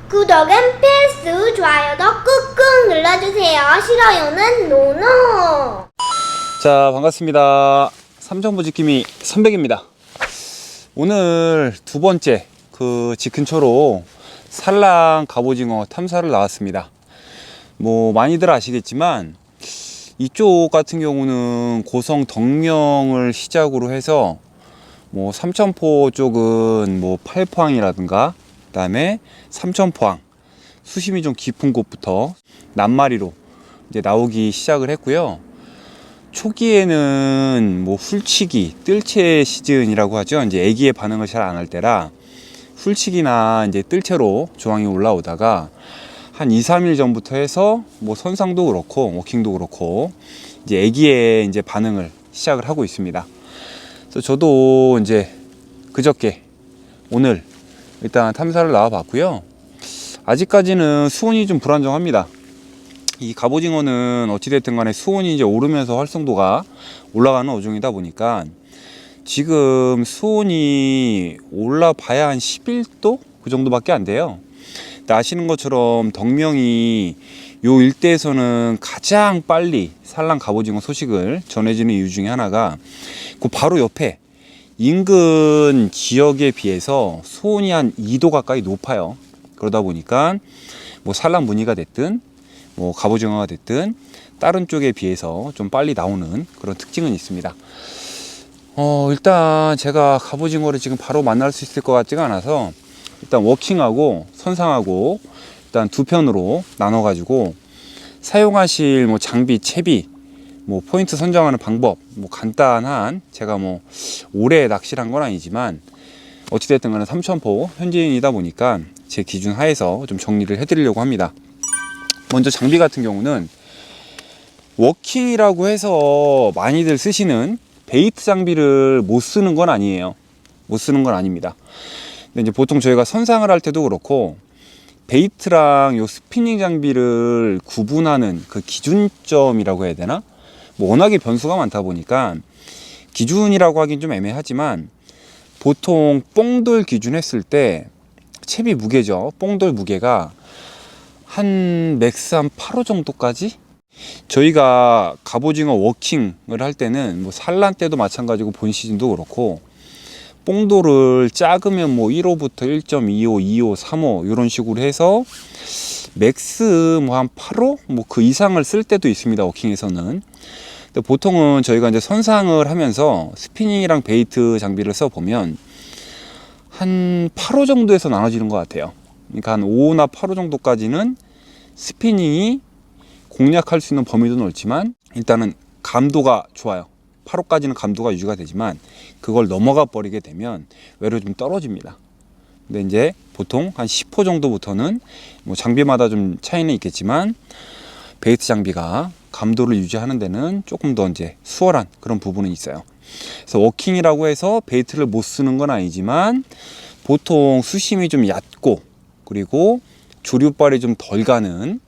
구독은 필수, 좋아요도 꾹꾹 눌러주세요. 싫어요는 노노. 자, 반갑습니다. 삼천부지킴이 선백입니다. 오늘 두 번째 집 근처로 산랑 갑오징어 탐사를 나왔습니다. 뭐 많이들 아시겠지만 이쪽 같은 경우는 고성 덕명을 시작으로 해서 뭐 삼천포 쪽은 뭐 팔포항이라든가 그다음에 삼천포항 수심이 좀 깊은 곳부터 낱마리로 이제 나오기 시작을 했고요. 초기에는 뭐 훌치기, 뜰채 시즌이라고 하죠. 이제 애기의 반응을 잘 안 할 때라 훌치기나 이제 뜰채로 조항이 올라오다가 한 2, 3일 전부터 해서 뭐 선상도 그렇고 워킹도 그렇고 이제 애기의 이제 반응을 시작을 하고 있습니다. 그래서 저도 이제 그저께 오늘 일단 탐사를 나와 봤고요. 아직까지는 수온이 좀 불안정합니다. 이 갑오징어는 어찌됐든 간에 수온이 이제 오르면서 활성도가 올라가는 어종이다 보니까 지금 수온이 올라봐야 한 11도? 그 정도밖에 안 돼요. 근데 아시는 것처럼 덕명이 요 일대에서는 가장 빨리 산랑 갑오징어 소식을 전해지는 이유 중에 하나가 그 바로 옆에 인근 지역에 비해서 수온이 한 2도 가까이 높아요. 그러다 보니까 뭐 산랑 무늬가 됐든 뭐 갑오징어가 됐든 다른 쪽에 비해서 좀 빨리 나오는 그런 특징은 있습니다. 일단 제가 갑오징어를 지금 바로 만날 수 있을 것 같지가 않아서 일단 워킹하고 선상하고 일단 두 편으로 나눠 가지고 사용하실 뭐 장비, 채비, 뭐 포인트 선정하는 방법, 뭐 간단한, 제가 뭐 오래 낚시를 한 건 아니지만 어찌됐든 간에 삼천포 현지인이다 보니까 제 기준 하에서 좀 정리를 해드리려고 합니다. 먼저 장비 같은 경우는 워킹이라고 해서 많이들 쓰시는 베이트 장비를 못 쓰는 건 아니에요. 못 쓰는 건 아닙니다. 근데 이제 보통 저희가 선상을 할 때도 그렇고 베이트랑 요 스피닝 장비를 구분하는 그 기준점이라고 해야 되나? 뭐 워낙에 변수가 많다 보니까 기준이라고 하긴 좀 애매하지만 보통 뽕돌 기준 했을 때 채비 무게죠. 뽕돌 무게가 한 맥스 한 8호 정도까지? 저희가 갑오징어 워킹을 할 때는 뭐 산란 때도 마찬가지고 본 시즌도 그렇고 뽕돌을 작으면 뭐 1호부터 1.25, 2호, 3호 이런 식으로 해서 맥스 뭐 한 8호 뭐 그 이상을 쓸 때도 있습니다. 워킹에서는. 근데 보통은 저희가 이제 선상을 하면서 스피닝이랑 베이트 장비를 써 보면 한 8호 정도에서 나눠지는 것 같아요. 그러니까 한 5호나 8호 정도까지는 스피닝이 공략할 수 있는 범위도 넓지만 일단은 감도가 좋아요. 8호까지는 감도가 유지가 되지만 그걸 넘어가 버리게 되면 외로 좀 떨어집니다. 근데 이제 보통 한 10호 정도부터는 뭐 장비마다 좀 차이는 있겠지만 베이트 장비가 감도를 유지하는 데는 조금 더 이제 수월한 그런 부분은 있어요. 그래서 워킹이라고 해서 베이트를 못 쓰는 건 아니지만 보통 수심이 좀 얕고 그리고 조류발이 좀 덜 가는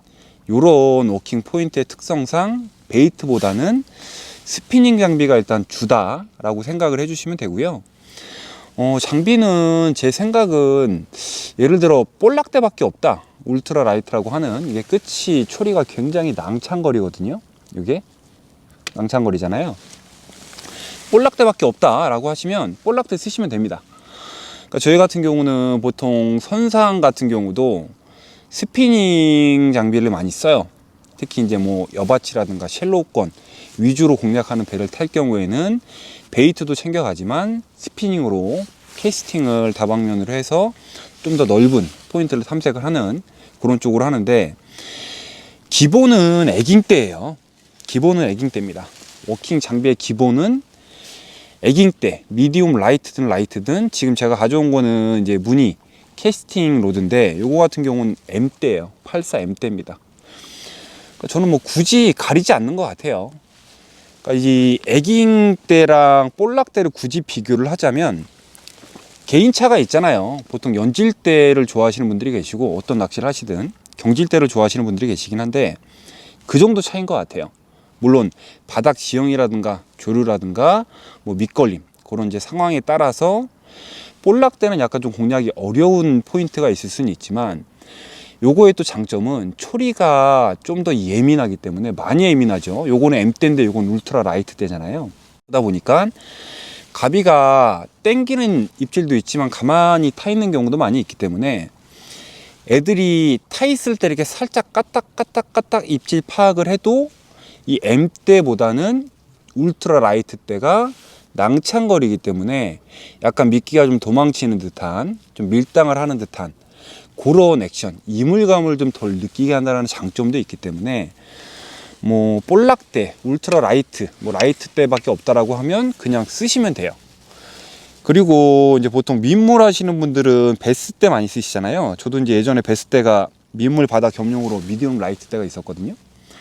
요런 워킹 포인트의 특성상 베이트보다는 스피닝 장비가 일단 주다라고 생각을 해주시면 되고요. 장비는 제 생각은 예를 들어 볼락대밖에 없다. 울트라 라이트라고 하는 이게 끝이 초리가 굉장히 낭창거리거든요. 이게 낭창거리잖아요. 볼락대밖에 없다라고 하시면 볼락대 쓰시면 됩니다. 그러니까 저희 같은 경우는 보통 선상 같은 경우도 스피닝 장비를 많이 써요. 특히 이제 뭐 여바치라든가 쉘로우권 위주로 공략하는 배를 탈 경우에는 베이트도 챙겨가지만 스피닝으로 캐스팅을 다방면으로 해서 좀 더 넓은 포인트를 탐색을 하는 그런 쪽으로 하는데 기본은 에깅대예요. 기본은 에깅대입니다. 워킹 장비의 기본은 에깅대, 미디움 라이트든 라이트든 지금 제가 가져온 거는 이제 무늬 캐스팅 로드인데 요거 같은 경우는 M대예요. 84 M대입니다. 그러니까 저는 뭐 굳이 가리지 않는 것 같아요. 그러니까 이 에깅대랑 볼락대를 굳이 비교를 하자면 개인차가 있잖아요. 보통 연질대를 좋아하시는 분들이 계시고 어떤 낚시를 하시든 경질대를 좋아하시는 분들이 계시긴 한데 그 정도 차이인 것 같아요. 물론 바닥 지형이라든가 조류라든가 뭐 밑걸림 그런 이제 상황에 따라서 볼락 때는 약간 좀 공략이 어려운 포인트가 있을 수는 있지만 요거의 또 장점은 초리가 좀 더 예민하기 때문에 많이 예민하죠. 요거는 M대인데 요건 울트라 라이트 대잖아요. 그러다 보니까 가비가 땡기는 입질도 있지만 가만히 타 있는 경우도 많이 있기 때문에 애들이 타 있을 때 이렇게 살짝 까딱까딱까딱 입질 파악을 해도 이 M대보다는 울트라 라이트 대가 낭창거리기 때문에 약간 미끼가 좀 도망치는 듯한, 좀 밀당을 하는 듯한 그런 액션, 이물감을 좀 덜 느끼게 한다는 장점도 있기 때문에 뭐 볼락대, 울트라 라이트, 뭐 라이트 대밖에 없다라고 하면 그냥 쓰시면 돼요. 그리고 이제 보통 민물 하시는 분들은 베스 대 많이 쓰시잖아요. 저도 이제 예전에 베스 대가 민물 바다 겸용으로 미디움 라이트 대가 있었거든요.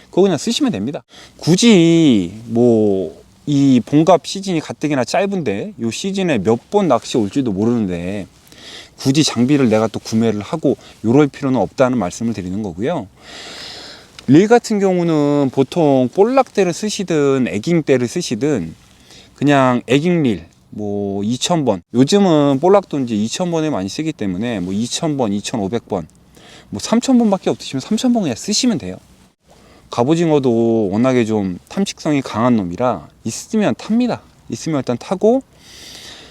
그거 그냥 쓰시면 됩니다. 굳이 뭐 이 봄갑 시즌이 가뜩이나 짧은데 요 시즌에 몇 번 낚시 올지도 모르는데 굳이 장비를 내가 또 구매를 하고 요럴 필요는 없다는 말씀을 드리는 거고요. 릴 같은 경우는 보통 볼락대를 쓰시든 에깅대를 쓰시든 그냥 에깅릴 뭐 2000번, 요즘은 볼락도 이제 2000번에 많이 쓰기 때문에 뭐 2000번, 2500번, 뭐 3000번밖에 없으시면 3000번 그냥 쓰시면 돼요. 갑오징어도 워낙에 좀 탐식성이 강한 놈이라 있으면 탑니다. 있으면 일단 타고,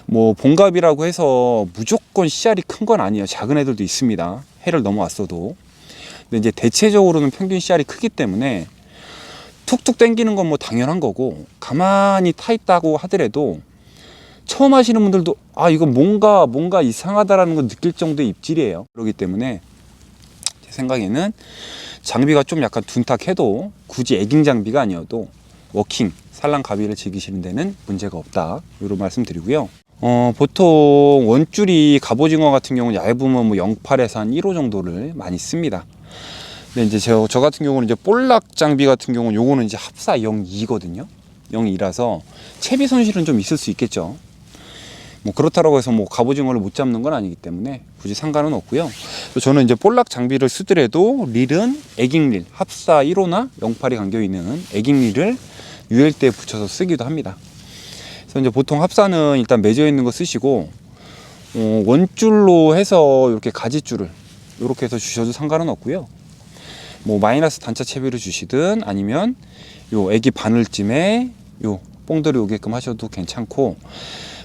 뭐 봉갑이라고 해서 무조건 씨알이 큰 건 아니에요. 작은 애들도 있습니다. 해를 넘어왔어도. 근데 이제 대체적으로는 평균 씨알이 크기 때문에 툭툭 당기는 건 뭐 당연한 거고, 가만히 타 있다고 하더라도 처음 하시는 분들도 아 이거 뭔가 이상하다라는 걸 느낄 정도의 입질이에요. 그렇기 때문에 제 생각에는 장비가 좀 약간 둔탁해도 굳이 에깅 장비가 아니어도 워킹, 산란가비를 즐기시는 데는 문제가 없다, 이런 말씀 드리고요. 보통 원줄이 갑오징어 같은 경우는 얇으면 뭐 0.8에서 한 1호 정도를 많이 씁니다. 근데 이제 저 같은 경우는 이제 볼락 장비 같은 경우는 요거는 이제 합사 0.2거든요. 0.2라서 채비 손실은 좀 있을 수 있겠죠. 뭐 그렇다고 해서 뭐 갑오징어를 못 잡는 건 아니기 때문에 굳이 상관은 없고요. 저는 이제 볼락 장비를 쓰더라도 릴은 에깅릴, 합사 1호나 0.8이 감겨 있는 에깅릴을 UL대에 붙여서 쓰기도 합니다. 그래서 이제 보통 합사는 일단 맺어 있는 거 쓰시고, 원줄로 해서 이렇게 가지줄을 이렇게 해서 주셔도 상관은 없고요. 뭐 마이너스 단차 채비를 주시든 아니면 요 애기 바늘쯤에 요 뽕들이 오게끔 하셔도 괜찮고,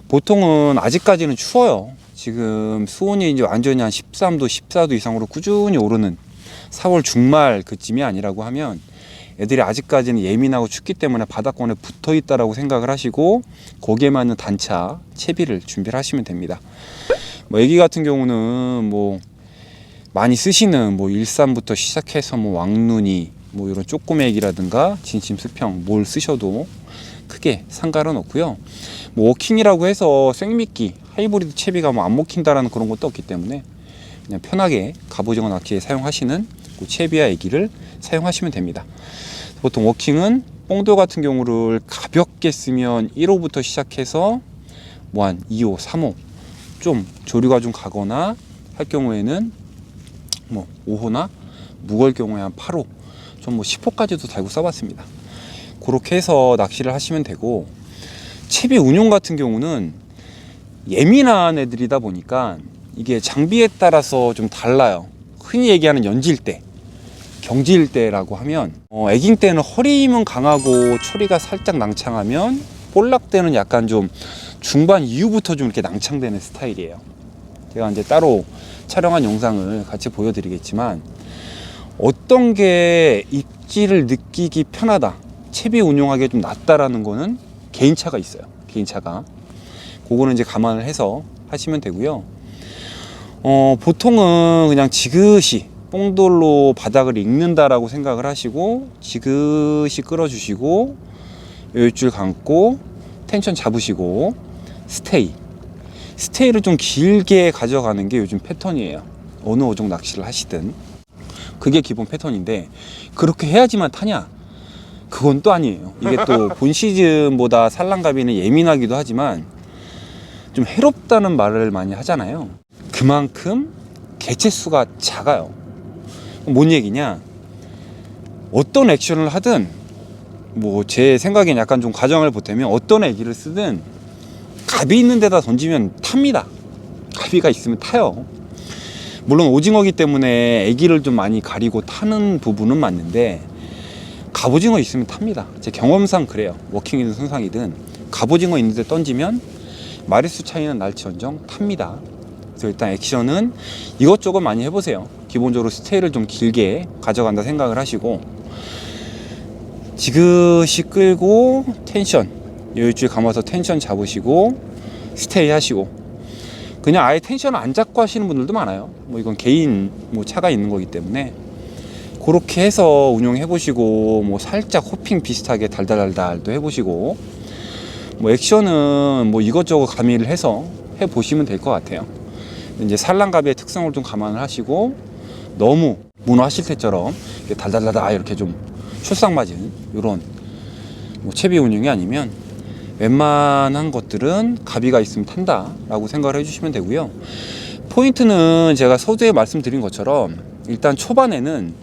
보통은 아직까지는 추워요. 지금 수온이 이제 완전히 한 13도, 14도 이상으로 꾸준히 오르는 4월 중말 그쯤이 아니라고 하면 애들이 아직까지는 예민하고 춥기 때문에 바닥권에 붙어 있다라고 생각을 하시고 거기에 맞는 단차, 채비를 준비를 하시면 됩니다. 뭐 애기 같은 경우는 뭐 많이 쓰시는 뭐 일산부터 시작해서 뭐 왕눈이, 뭐 이런 쪼꼬매기라든가 진심 수평 뭘 쓰셔도 크게 상관은 없고요. 뭐 워킹이라고 해서 생미끼, 하이브리드 채비가 뭐 안 먹힌다라는 그런 것도 없기 때문에 그냥 편하게 갑오징어 낚시에 사용하시는 그 채비와 애기를 사용하시면 됩니다. 보통 워킹은 뽕돌 같은 경우를 가볍게 쓰면 1호부터 시작해서 뭐 한 2호, 3호 좀 조류가 좀 가거나 할 경우에는 뭐 5호나 무거울 경우에 한 8호, 좀 뭐 10호까지도 달고 써봤습니다. 그렇게 해서 낚시를 하시면 되고, 채비 운용 같은 경우는 예민한 애들이다 보니까 이게 장비에 따라서 좀 달라요. 흔히 얘기하는 연질대, 경질대라고 하면 애깅대는 허리 힘은 강하고 초리가 살짝 낭창하면, 볼락대는 약간 좀 중반 이후부터 좀 이렇게 낭창되는 스타일이에요. 제가 이제 따로 촬영한 영상을 같이 보여드리겠지만, 어떤 게 입질을 느끼기 편하다, 채비 운용하기에 좀 낫다라는 거는 개인차가 있어요. 개인차가. 그거는 이제 감안을 해서 하시면 되고요. 보통은 그냥 지그시 뽕돌로 바닥을 읽는다라고 생각을 하시고 지그시 끌어주시고 요줄 감고 텐션 잡으시고 스테이를 좀 길게 가져가는 게 요즘 패턴이에요. 어느 어종 낚시를 하시든 그게 기본 패턴인데, 그렇게 해야지만 타냐? 그건 또 아니에요. 이게 또 본 시즌보다 산란가비는 예민하기도 하지만 좀 해롭다는 말을 많이 하잖아요. 그만큼 개체수가 작아요. 뭔 얘기냐? 어떤 액션을 하든, 뭐 제 생각엔 약간 좀 과정을 보태면 어떤 애기를 쓰든 갑이 있는 데다 던지면 탑니다. 가비가 있으면 타요. 물론 오징어기 때문에 애기를 좀 많이 가리고 타는 부분은 맞는데 갑오징어 있으면 탑니다. 제 경험상 그래요. 워킹이든 선상이든 갑오징어 있는데 던지면 마리수 차이는 날지언정 탑니다. 그래서 일단 액션은 이것저것 많이 해보세요. 기본적으로 스테이를 좀 길게 가져간다 생각을 하시고 지그시 끌고 텐션 여유줄 감아서 텐션 잡으시고 스테이 하시고 그냥 아예 텐션을 안 잡고 하시는 분들도 많아요. 뭐 이건 개인 뭐 차가 있는 거기 때문에 그렇게 해서 운용해 보시고 뭐 살짝 호핑 비슷하게 달달달달도 해 보시고 뭐 액션은 뭐 이것저것 가미를 해서 해 보시면 될 것 같아요. 이제 산란갑의 특성을 좀 감안을 하시고 너무 문어 하실 때처럼 달달달달 이렇게 좀 출상 맞은 이런 뭐 채비 운용이 아니면 웬만한 것들은 가비가 있으면 탄다 라고 생각을 해주시면 되고요. 포인트는 제가 서두에 말씀드린 것처럼 일단 초반에는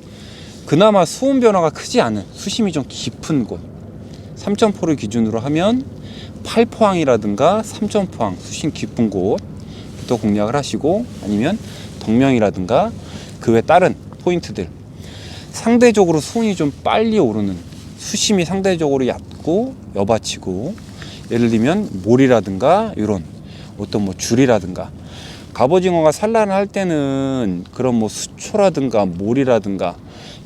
그나마 수온 변화가 크지 않은 수심이 좀 깊은 곳 3.4를 기준으로 하면 8포항이라든가 3.4항 수심 깊은 곳부터 공략을 하시고 아니면 덕명이라든가 그 외 다른 포인트들 상대적으로 수온이 좀 빨리 오르는 수심이 상대적으로 얕고 여받치고 예를 들면 몰이라든가 이런 어떤 뭐 줄이라든가 갑오징어가 산란을 할 때는 그런 뭐 수초라든가 몰이라든가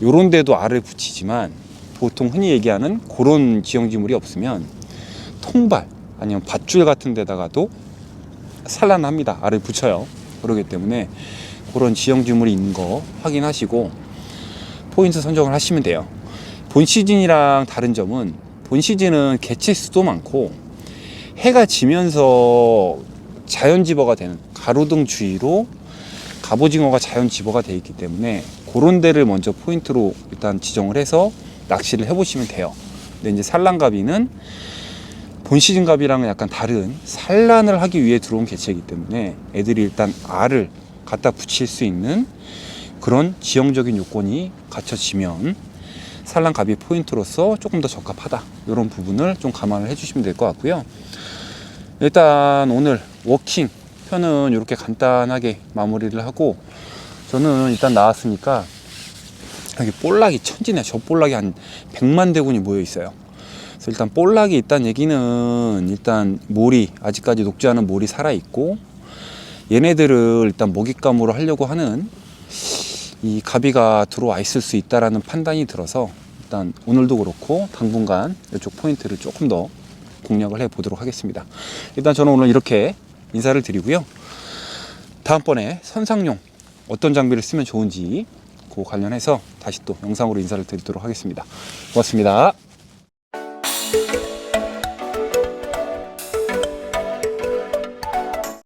요런 데도 알을 붙이지만 보통 흔히 얘기하는 그런 지형지물이 없으면 통발 아니면 밧줄 같은 데다가도 산란합니다. 알을 붙여요. 그렇기 때문에 그런 지형지물이 있는 거 확인하시고 포인트 선정을 하시면 돼요. 본 시즌이랑 다른 점은 본 시즌은 개체 수도 많고 해가 지면서 자연 집어가 되는 가로등 주위로 갑오징어가 자연 집어가 되어 있기 때문에 그런 데를 먼저 포인트로 일단 지정을 해서 낚시를 해보시면 돼요. 근데 이제 산란가비는 본 시즌 가비랑은 약간 다른 산란을 하기 위해 들어온 개체이기 때문에 애들이 일단 알을 갖다 붙일 수 있는 그런 지형적인 요건이 갖춰지면 산란가비 포인트로서 조금 더 적합하다 이런 부분을 좀 감안을 해주시면 될 것 같고요. 일단 오늘 워킹 편은 이렇게 간단하게 마무리를 하고 저는 일단 나왔으니까 여기 볼락이 천지네. 저 볼락이 한 100만 대군이 모여 있어요. 그래서 일단 볼락이 있다는 얘기는 일단 몰이 아직까지 녹지 않은 몰이 살아 있고 얘네들을 일단 먹잇감으로 하려고 하는 이 가비가 들어와 있을 수 있다라는 판단이 들어서 일단 오늘도 그렇고 당분간 이쪽 포인트를 조금 더 공략을 해 보도록 하겠습니다. 일단 저는 오늘 이렇게 인사를 드리고요. 다음번에 선상용 어떤 장비를 쓰면 좋은지 그 관련해서 다시 또 영상으로 인사를 드리도록 하겠습니다. 고맙습니다.